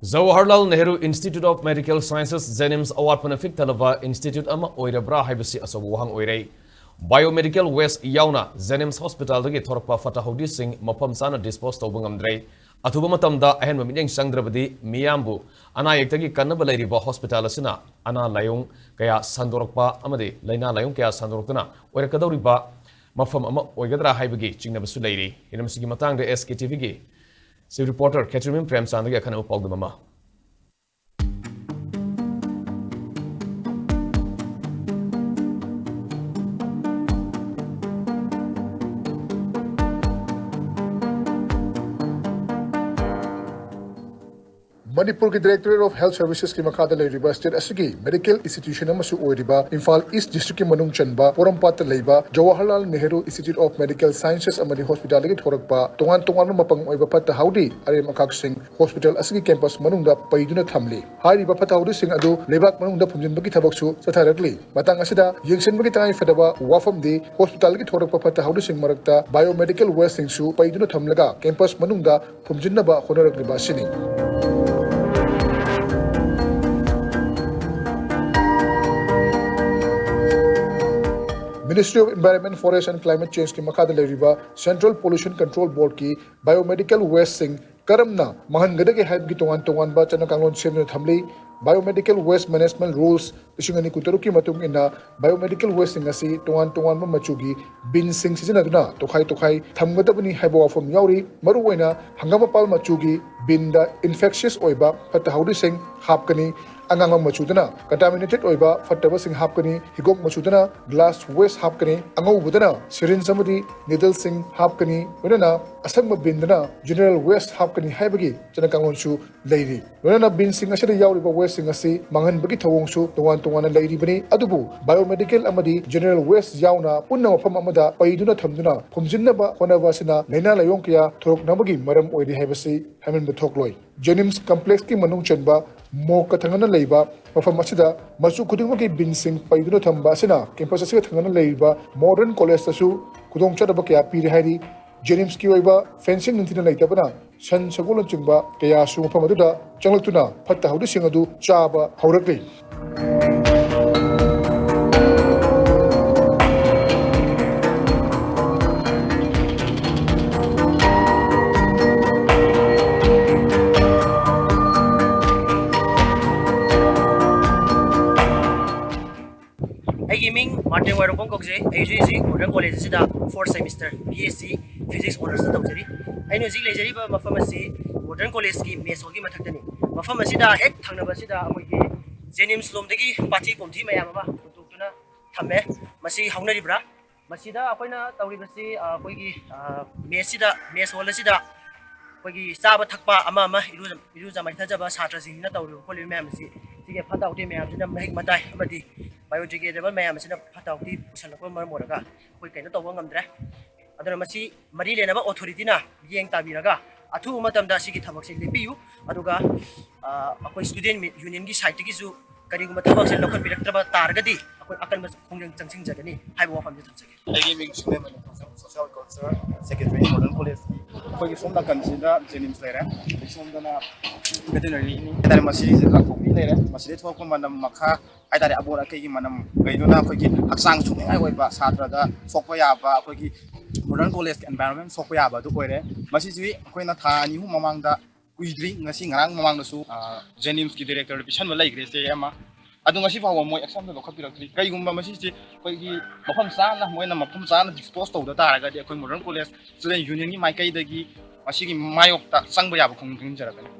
Jawaharlal Nehru Institute of Medical Sciences Jnims award panafik talava institute ama oirabra haibasi asabu wahang oirei biomedical waste yauna Jnims hospital dagi thorpa fata hodi sing mapam sana dispose tawba ngamdrei athuba matamda ahen mamiyang sangdrabadi miyambu ana yektagi kannaba leiriba hospital asina ana layung kaya sandorokpa amadi laina layung kaya sandoroktuna oirakadawriba mafam ama oigadra haibagi chingnabasu leiri inamsigi matangda SKTV gi Chief Reporter Jnims Prem Sandagi akan upog mama. Manipur ki Directorate of Health Services ki makada leiriba state asigi medical institution amasu oiriba Imphal East District ki manung chanba Porampat leiba Jawaharlal Nehru Institute of Medical Sciences amadi hospital ki thorakpa tongan mapang oiba patta haudi are makak sing hospital asigi campus manungda paiduna thamli hariba patta haudi sing adu lebak manungda phumjin bagi thabaksu satharakli matang asida yengsin bagi tangai fadaba wafam di hospital ki thorakpa patta haudi sing marakta biomedical waste sing su paiduna thamlaga campus manungda phumjinnaba honarakli basini Ministry of Environment, Forest and Climate Change ki makada leiriba Central Pollution Control Board ki biomedical waste sing karamna mahangadagi haib ki tongan ba chana kanglon semna thamli biomedical waste management rules isingani kutaru ki matung ina biomedical waste sing asi tongan ma machugi bin sing sizinaduna tokhai thamgadabani haibo afom yauri maruwaina hangama pal machugi bin da infectious oiba pata haudi sing hapkani angang machudana contaminated oiba fattaba sing hapkani higok machudana glass waste hapkani angau budana syringe samadi needle sing hapkani wenana asangma bindana general waste hapkani haibagi chana kangon su leiri wenana bin sing asida yauriba waste sing asi mangan bagi thawong su tongan leiri bani adubu biomedical amadi general waste yauna punna mafam amada paiduna thamduna phumjinnaba honaba sina leina layong kya thorok namagi maram oidi haibasi hamin bethokloi Jnims complex ki manung chanba mo kathangana leiba mafam asida masu khudingmaki bin sing paiduna thamba asina campus asida thangana leiba modern college tasu khudong chadaba kya piri hairi Jnims ki oiba fencing nintina leitabana san sagolon chingba kaya su mafam aduda changlaktuna phatta haudu singadu chaba haurakli Martin Warokong Kokse, AJC, Modern College, 4th semester, BSc, Physics Honors. I know Zilejari, my pharmacy, Modern College, Mesogi Matatani. My pharmacy, Heck, Tanabasida, Jnims Lomdegi, Pati Pomti, Mayama, Tuna, Tame, Masi, Haunaribra, Masida, Apana, Tauribasi, Kogi, Mesida, Mesolasida, Kogi, Sabatakpa, Amama, Iluza, Matajaba, Satras in Natauru, Holy Mamsi, to get Patauti, Mayam, make Matai, Madi. Biodegradable mayam asina phatauti pusalakwa marmoraga koi kaina tawba ngamdre aduna masi mari lenaba authority na yeng tabiraga athu matamda sigi thabakse lepiyu aduga akoi student union gi site gi su kariguma thabakse lokhan biraktraba targadi akoi akan khongjang changsing jagani haibo wafam thamsage aigi ming sune social culture secretary modern college koi gi somda kansida Jnims lere somdana veterinary ni tare masi la kopi lere masi le thok manam makha ai tare abora kai gi manam gaiduna koi gi aksang sungai oiba satra da sokpa yaba koi gi modern college environment sokpa yaba du koire masi ji koi na tha ni hu mamang da kuidri ngasi ngarang mamang da su Jnims ki director pisan ma laigre se ama adu ngasi fawa moi exam da lokhapirakri kai gumba masi ji koi gi mafam sana moina mafam sana dispose to da taraga de koi modern college student union gi mai kai da gi masi gi mayok ta sangba yaba khong thing jaragani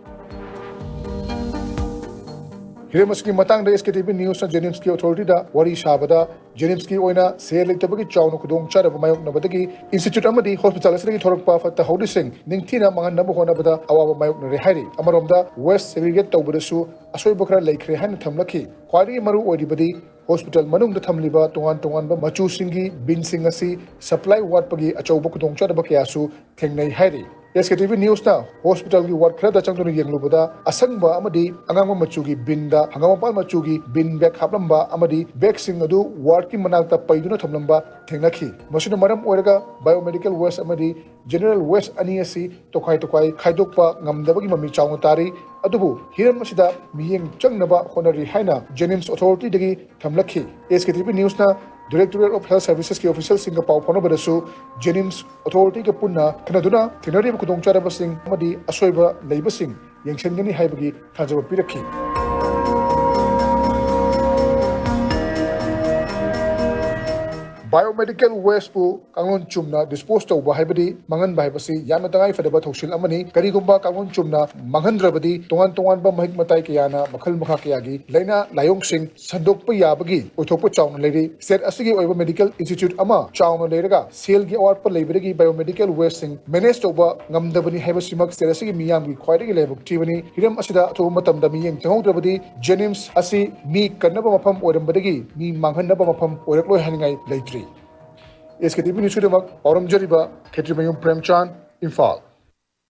Hiremaski matang da SKTV News na Jnims ki authority da wari shabada Jnims ki oina se leitabagi chawno khudong charaba mayok nabadagi institute amadi hospital asragi thorokpa fatta haudi sing ningthina mangan nabu hona bada awaba mayok na rehairi amaromda west segregate tawbadasu asoi bokra laikre han thamlaki khwari maru oidibadi hospital manung da thamliba tongan ba machu singi bin singasi supply wat pagi achauba khudong charaba kyasu thengnai hairi SKTV News na hospital ki ward khara da changdona yenglubada asangba amadi angangma machugi binda hangamapal machugi bin bag haplamba amadi bag sing adu ward ki manakta paiduna thamlamba thengnakhi masina maram oiraga biomedical waste amadi general waste ani asi tokai khaidokpa ngamdabagi mami chawna tari adubu hiram asida miyeng changnaba honari haina Jnims authority dagi thamlakhi SKTV News na Directorate of Health Services ki official singa pau phono badasu Jnims authority ka punna kanaduna thinari ba kudong chara basing amadi asoiba leibasing yengshengani haibagi thajaba pirakhi biomedical waste pu kangon chumna dispose to haibadi mangan baibasi yamna tangai fadaba thosil amani karigumba kangon chumna manghandrabadi tongan ba mahik matai kiyana makhal makha kiyagi laina layong sing sandokpa yabagi othokpa chawna leiri state asigi oiba medical institute ama chawna leiraga sel gi award pa leibiragi biomedical waste sing manage to ba ngamdabani haibasimak state asigi miyam gi khwaidagi leibuk tibani hiram asida atho matamda miyeng changaudrabadi Jnims asi mi kannaba mafam oirambadagi mi manghanaba mafam oirakloi haningai leitri SKTV News Aurum Jariba, Ketrimayum Premchan, Imphal.